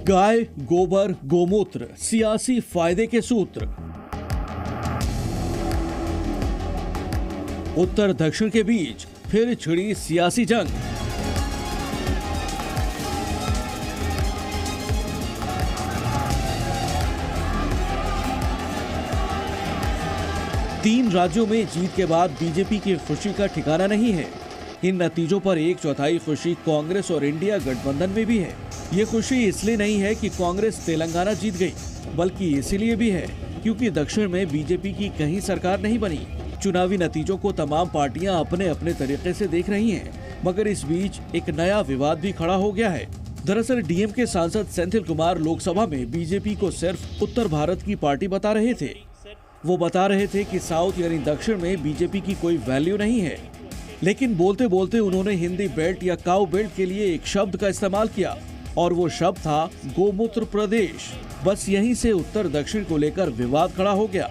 गाय, गोबर, गोमूत्र, सियासी फायदे के सूत्र। उत्तर दक्षिण के बीच फिर छिड़ी सियासी जंग। तीन राज्यों में जीत के बाद बीजेपी की खुशी का ठिकाना नहीं है। इन नतीजों पर 1/4 खुशी कांग्रेस और इंडिया गठबंधन में भी है। ये खुशी इसलिए नहीं है कि कांग्रेस तेलंगाना जीत गई, बल्कि इसीलिए भी है क्योंकि दक्षिण में बीजेपी की कहीं सरकार नहीं बनी। चुनावी नतीजों को तमाम पार्टियां अपने अपने तरीके से देख रही हैं, मगर इस बीच एक नया विवाद भी खड़ा हो गया है। दरअसल डीएमके सांसद सेंथिल कुमार लोकसभा में बीजेपी को सिर्फ उत्तर भारत की पार्टी बता रहे थे। वो बता रहे थे कि साउथ यानी दक्षिण में बीजेपी की कोई वैल्यू नहीं है, लेकिन बोलते बोलते उन्होंने हिंदी बेल्ट या काउ बेल्ट के लिए एक शब्द का इस्तेमाल किया और वो शब्द था गोमूत्र प्रदेश। बस यहीं से उत्तर दक्षिण को लेकर विवाद खड़ा हो गया।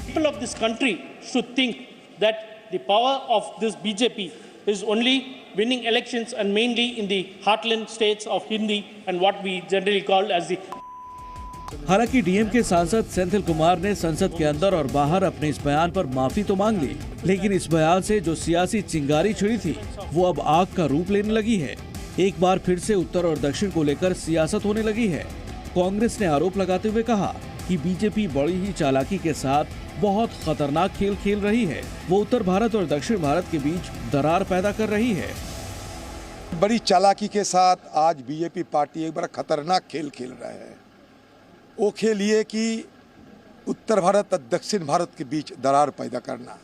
People of this country should think that the power of this BJP is only winning elections and mainly in the heartland states of Hindi and what we generally call as the। हालांकि DMK सांसद सेंथिल कुमार ने संसद के अंदर और बाहर अपने इस बयान पर माफी तो मांग ली, लेकिन इस बयान से जो सियासी चिंगारी छिड़ी थी वो अब आग का रूप लेने लगी है। एक बार फिर से उत्तर और दक्षिण को लेकर सियासत होने लगी है। कांग्रेस ने आरोप लगाते हुए कहा कि बीजेपी बड़ी ही चालाकी के साथ बहुत खतरनाक खेल खेल रही है। वो उत्तर भारत और दक्षिण भारत के बीच दरार पैदा कर रही है। बड़ी चालाकी के साथ आज बीजेपी पार्टी एक बड़ा खतरनाक खेल खेल रहा है। वो खेल ये कि उत्तर भारत और दक्षिण भारत के बीच दरार पैदा करना,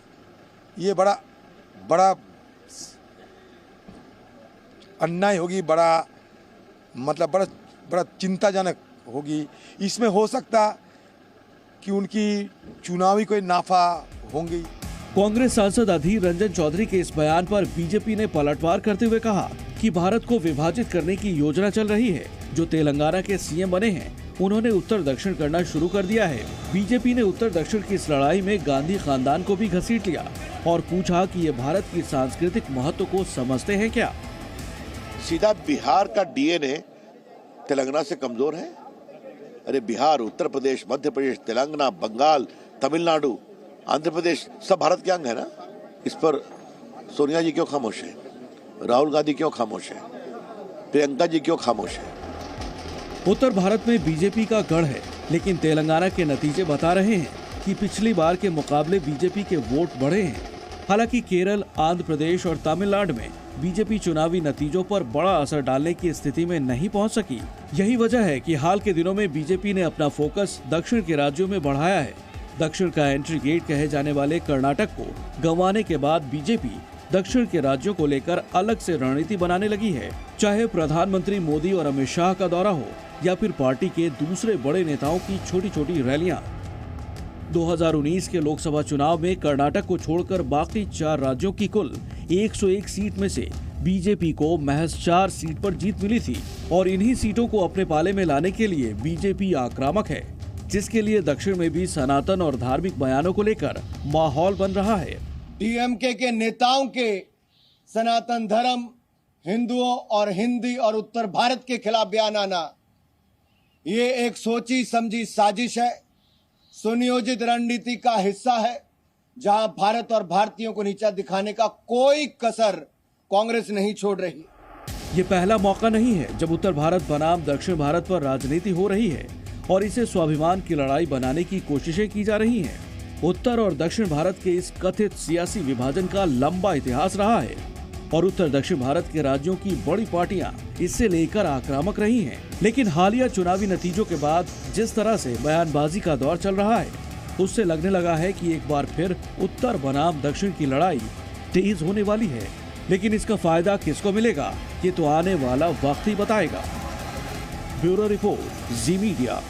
ये बड़ा अन्याय होगी, बड़ा चिंताजनक होगी। इसमें हो सकता कि उनकी चुनावी कोई नाफा होंगी। कांग्रेस सांसद अधीर रंजन चौधरी के इस बयान पर बीजेपी ने पलटवार करते हुए कहा कि भारत को विभाजित करने की योजना चल रही है। जो तेलंगाना के सीएम बने हैं उन्होंने उत्तर दक्षिण करना शुरू कर दिया है। बीजेपी ने उत्तर दक्षिण की इस लड़ाई में गांधी खानदान को भी घसीट लिया और पूछा कि ये भारत की सांस्कृतिक महत्व को समझते हैं क्या। सीधा बिहार का डीएनए तेलंगाना से कमजोर है। अरे बिहार, उत्तर प्रदेश, मध्य प्रदेश, तेलंगाना, बंगाल, तमिलनाडु, आंध्र प्रदेश सब भारत के अंग है ना। इस पर सोनिया जी क्यों खामोश है? राहुल गांधी क्यों खामोश है? प्रियंका जी क्यों खामोश है? उत्तर भारत में बीजेपी का गढ़ है, लेकिन तेलंगाना के नतीजे बता रहे हैं कि पिछली बार के मुकाबले बीजेपी के वोट बढ़े हैं। हालांकि केरल, आंध्र प्रदेश और तमिलनाडु में बीजेपी चुनावी नतीजों पर बड़ा असर डालने की स्थिति में नहीं पहुंच सकी। यही वजह है कि हाल के दिनों में बीजेपी ने अपना फोकस दक्षिण के राज्यों में बढ़ाया है। दक्षिण का एंट्री गेट कहे जाने वाले कर्नाटक को गंवाने के बाद बीजेपी दक्षिण के राज्यों को लेकर अलग से रणनीति बनाने लगी है। चाहे प्रधानमंत्री मोदी और अमित शाह का दौरा हो या फिर पार्टी के दूसरे बड़े नेताओं की छोटी छोटी रैलियां। 2019 के लोकसभा चुनाव में कर्नाटक को छोड़कर बाकी 4 राज्यों की कुल 101 सीट में से बीजेपी को महज 4 सीट पर जीत मिली थी और इन्हीं सीटों को अपने पाले में लाने के लिए बीजेपी आक्रामक है, जिसके लिए दक्षिण में भी सनातन और धार्मिक बयानों को लेकर माहौल बन रहा है। डीएमके के नेताओं के सनातन धर्म, हिंदुओं और हिंदी और उत्तर भारत के खिलाफ बयान आना, ये एक सोची समझी साजिश है, सुनियोजित रणनीति का हिस्सा है, जहां भारत और भारतीयों को नीचा दिखाने का कोई कसर कांग्रेस नहीं छोड़ रही। ये पहला मौका नहीं है जब उत्तर भारत बनाम दक्षिण भारत पर राजनीति हो रही है और इसे स्वाभिमान की लड़ाई बनाने की कोशिशें की जा रही हैं। उत्तर और दक्षिण भारत के इस कथित सियासी विभाजन का लंबा इतिहास रहा है और उत्तर दक्षिण भारत के राज्यों की बड़ी पार्टियां इससे लेकर आक्रामक रही हैं। लेकिन हालिया चुनावी नतीजों के बाद जिस तरह से बयानबाजी का दौर चल रहा है, उससे लगने लगा है कि एक बार फिर उत्तर बनाम दक्षिण की लड़ाई तेज होने वाली है। लेकिन इसका फायदा किसको मिलेगा, ये तो आने वाला वक्त ही बताएगा। ब्यूरो रिपोर्ट, जी मीडिया।